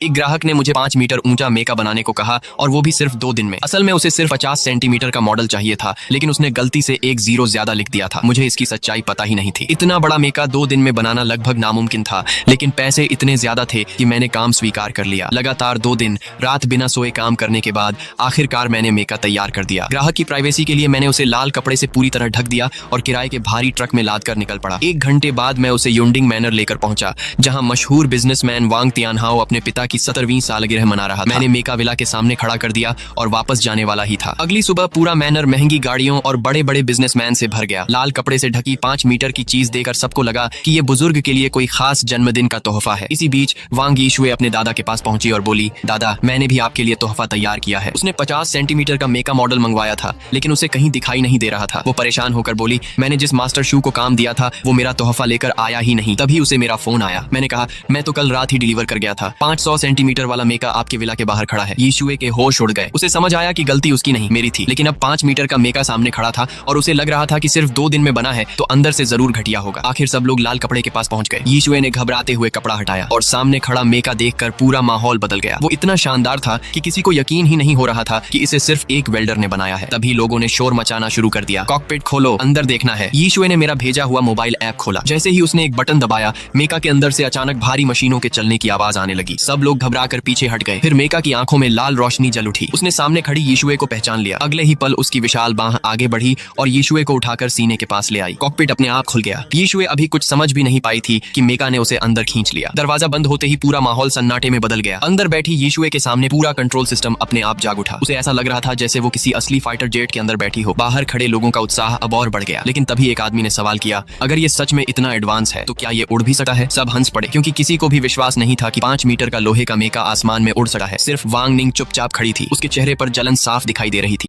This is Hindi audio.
एक ग्राहक ने मुझे 5 मीटर ऊंचा मेका बनाने को कहा और वो भी सिर्फ 2 दिन में। असल में उसे सिर्फ 50 सेंटीमीटर का मॉडल चाहिए था, लेकिन उसने गलती से एक 0 ज्यादा लिख दिया था। मुझे इसकी सच्चाई पता ही नहीं थी। इतना बड़ा मेका 2 दिन में बनाना लगभग नामुमकिन था, लेकिन पैसे इतने ज्यादा थे कि मैंने काम स्वीकार कर लिया। लगातार 2 दिन रात बिना सोए काम करने के बाद आखिरकार मैंने मेका तैयार कर दिया। ग्राहक की प्राइवेसी के लिए मैंने उसे लाल कपड़े से पूरी तरह ढक दिया और किराए के भारी ट्रक में लाद कर निकल पड़ा। 1 घंटे बाद मैं उसे युंडिंग मैनर लेकर पहुंचा, जहां मशहूर बिजनेसमैन वांग तियानहाओ अपने पिता की 17वीं सालगिरह मना रहा था। मैंने मेका विला के सामने खड़ा कर दिया और वापस जाने वाला ही था। अगली सुबह पूरा मैनर महंगी गाड़ियों और बड़े बड़े बिजनेसमैन से भर गया। लाल कपड़े से ढकी 5 मीटर की चीज देकर सबको लगा कि ये बुजुर्ग के लिए कोई खास जन्मदिन का तोहफा है। इसी बीच वांग यीशुए अपने दादा के पास पहुंची और बोली, दादा, मैंने भी आपके लिए तोहफा तैयार किया है। उसने 50 सेंटीमीटर का मेका मॉडल मंगवाया था, लेकिन उसे कहीं दिखाई नहीं दे रहा था। वो परेशान होकर बोली, मैंने जिस मास्टर शू को काम दिया था वो मेरा तोहफा लेकर आया ही नहीं। तभी उसे मेरा फोन आया। मैंने कहा, मैं तो कल रात ही डिलीवर कर गया था। 500 सेंटीमीटर वाला मेका आपके विला के बाहर खड़ा है। यीशुए के होश उड़ गए। उसे समझ आया कि गलती उसकी नहीं, मेरी थी। लेकिन अब 5 मीटर का मेका सामने खड़ा था और उसे लग रहा था कि सिर्फ 2 दिन में बना है तो अंदर से जरूर घटिया होगा। आखिर सब लोग लाल कपड़े के पास पहुंच गए। यीशुए ने घबराते हुए कपड़ा हटाया और सामने खड़ा मेका देखकर पूरा माहौल बदल गया। वो इतना शानदार था कि किसी को यकीन ही नहीं हो रहा था कि इसे सिर्फ एक वेल्डर ने बनाया है। तभी लोगों ने शोर मचाना शुरू कर दिया, कॉकपिट खोलो, अंदर देखना है। यीशुए ने मेरा भेजा हुआ मोबाइल ऐप खोला। जैसे ही उसने एक बटन दबाया, मेका के अंदर से अचानक भारी मशीनों के चलने की आवाज आने लगी। सब लोग घबराकर पीछे हट गए। फिर मेका की आंखों में लाल रोशनी जल उठी। उसने सामने खड़ी यीशुए को पहचान लिया। अगले ही पल उसकी विशाल बाह आगे बढ़ी और यीशुए को उठाकर सीने के पास ले आई। कॉकपिट अपने आप खुल गया। यीशुए अभी कुछ समझ भी नहीं पाई थी कि मेका ने उसे अंदर खींच लिया। दरवाजा बंद होते ही पूरा माहौल सन्नाटे में बदल गया। अंदर बैठी यीशुए के सामने पूरा कंट्रोल सिस्टम अपने आप जाग उठा। उसे ऐसा लग रहा था जैसे वो किसी असली फाइटर जेट के अंदर बैठी हो। बाहर खड़े लोगों का उत्साह अब और बढ़ गया। लेकिन तभी एक आदमी ने सवाल किया, अगर ये सच में इतना एडवांस है तो क्या ये उड़ भी सकता है? सब हंस पड़े, क्योंकि किसी को भी विश्वास नहीं था कि 5 मीटर का लोहे का मेका आसमान में उड़ सकता है। सिर्फ वांग निंग चुपचाप खड़ी थी। उसके चेहरे पर जलन साफ दिखाई दे रही थी।